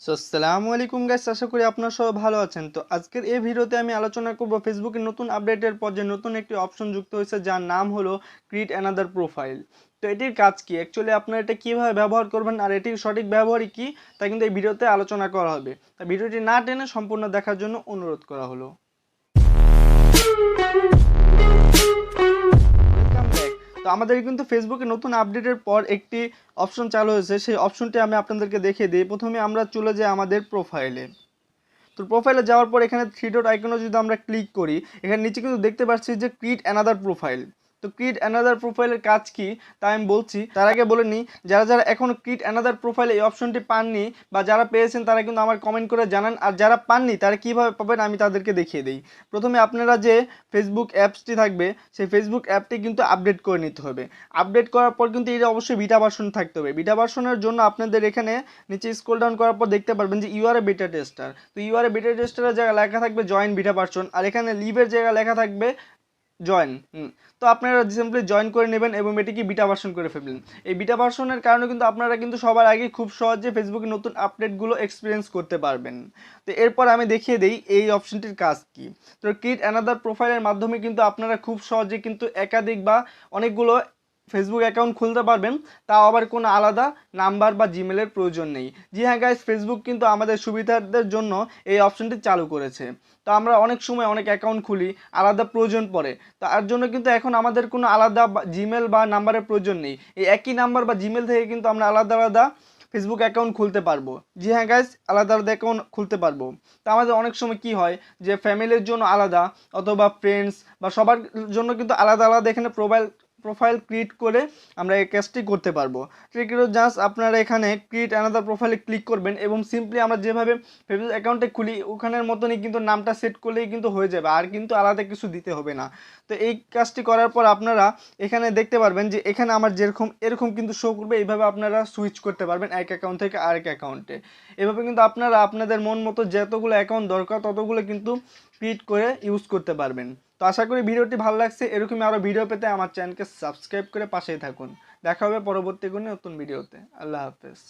আসসালামুয়ালাইকুম guys, আশা করি আপনারা সবাই ভালো আছেন। তো আজকের এই ভিডিওতে আমি আলোচনা করব ফেসবুকের নতুন আপডেটের পর যে নতুন একটি অপশন যুক্ত হয়েছে যার নাম হলো ক্রিয়েট অ্যানাদার প্রোফাইল। তো এটির কাজ কি, অ্যাকচুয়ালি আপনারা এটা কীভাবে ব্যবহার করবেন আর এটির সঠিক ব্যবহারই কি তা কিন্তু এই ভিডিওতে আলোচনা করা হবে। তা ভিডিওটি না টেনে সম্পূর্ণ দেখার জন্য অনুরোধ করা হলো। Welcome back. তো আমাদের কিন্তু ফেসবুকে নতুন আপডেটের পর একটি অপশন চালু হয়েছে, সেই অপশনটি আমি আপনাদেরকে দেখিয়ে দিই। প্রথমে আমরা চলে যাই আমাদের প্রোফাইলে। তো প্রোফাইলে যাওয়ার পর এখানে থ্রি ডট আইকনে যদি আমরা ক্লিক করি, এখানে নিচে কিন্তু দেখতে পাচ্ছি যে ক্রিয়েট অ্যানাদার প্রোফাইল। তো ক্রিয়েট অ্যানাদার প্রোফাইলের কাজ কি তা আমি বলছি, তার আগে বলে নিই যারা যারা এখনও ক্রিয়েট অ্যানাদার প্রোফাইল এই অপশনটি পাননি বা যারা পেয়েছেন তারা কিন্তু আমার কমেন্ট করে জানান, আর যারা পাননি তারা কীভাবে পাবেন আমি তাদেরকে দেখিয়ে দিই। প্রথমে আপনারা যে ফেসবুক অ্যাপসটি থাকবে সেই ফেসবুক অ্যাপটি কিন্তু আপডেট করে নিতে হবে। আপডেট করার পর কিন্তু এটা অবশ্যই বিটা ভার্সন থাকতে হবে। বিটা ভার্সনের জন্য আপনাদের এখানে নিচে স্ক্রল ডাউন করার পর দেখতে পারবেন যে ইউ আর এ বেটা টেস্টার। তো ইউ আর এ বেটা টেস্টারের জায়গায় লেখা থাকবে জয়েন বিটা ভার্সন, আর এখানে লিভের জায়গায় লেখা থাকবে জয়েন। তো আপনারা সিম্পলি জয়েন করে নেবেন এবং এটিকে বিটা ভার্সন করে ফেলবেন। এই বিটা ভার্সনের কারণে কিন্তু আপনারা কিন্তু সবার আগে খুব সহজে ফেসবুকে নতুন আপডেটগুলো এক্সপিরিয়েন্স করতে পারবেন। তো এরপর আমি দেখিয়ে দিই এই অপশনটির কাজ কি। তো ক্রিয়েট অ্যানাদার প্রোফাইলের মাধ্যমে কিন্তু আপনারা খুব সহজে কিন্তু একাধিক বা অনেকগুলো ফেসবুক অ্যাকাউন্ট খুলতে পারবেন, তাও আবার কোনো আলাদা নাম্বার বা জিমেলের প্রয়োজন নেই। জি হ্যাঁ গাইস, ফেসবুক কিন্তু আমাদের সুবিধার্থের জন্য এই অপশনটি চালু করেছে। তো আমরা অনেক সময় অনেক অ্যাকাউন্ট খুলি, আলাদা প্রয়োজন পড়ে, তার জন্য কিন্তু এখন আমাদের কোনো আলাদা জিমেল বা নাম্বারের প্রয়োজন নেই। এই একই নাম্বার বা জিমেল থেকে কিন্তু আমরা আলাদা আলাদা ফেসবুক অ্যাকাউন্ট খুলতে পারবো। জি হ্যাঁ গাইস, আলাদা আলাদা অ্যাকাউন্ট খুলতে পারবো। তো আমাদের অনেক সময় কি হয় যে ফ্যামিলির জন্য আলাদা অথবা ফ্রেন্ডস বা সবার জন্য কিন্তু আলাদা আলাদা এখানে প্রোফাইল ক্রিয়েট করে আমরা এই কাজটি করতে পারবো। ট্রিকগুলো জাস্ট আপনারা এখানে ক্রিয়েট অ্যানাদার প্রোফাইলে ক্লিক করবেন এবং সিম্পলি আমরা যেভাবে ফেসবুক অ্যাকাউন্টে খুলি ওখানের মতনই কিন্তু নামটা সেট করলেই কিন্তু হয়ে যাবে, আর কিন্তু আলাদা কিছু দিতে হবে না। তো এই কাজটি করার পর আপনারা এখানে দেখতে পারবেন যে এখানে আমার যেরকম এরকম কিন্তু শো করবে। এইভাবে আপনারা সুইচ করতে পারবেন এক অ্যাকাউন্ট থেকে আরেক অ্যাকাউন্টে। এভাবে কিন্তু আপনারা আপনাদের মন মতো যতগুলো অ্যাকাউন্ট দরকার ততগুলো কিন্তু ক্রিয়েট করে ইউজ করতে পারবেন। তো আশা করি ভিডিওটি ভালো লাগছে। এরকমই আরও ভিডিও পেতে আমার চ্যানেলকে সাবস্ক্রাইব করে পাশেই থাকুন। দেখা হবে পরবর্তী কোনো নতুন ভিডিওতে। আল্লাহ হাফেজ।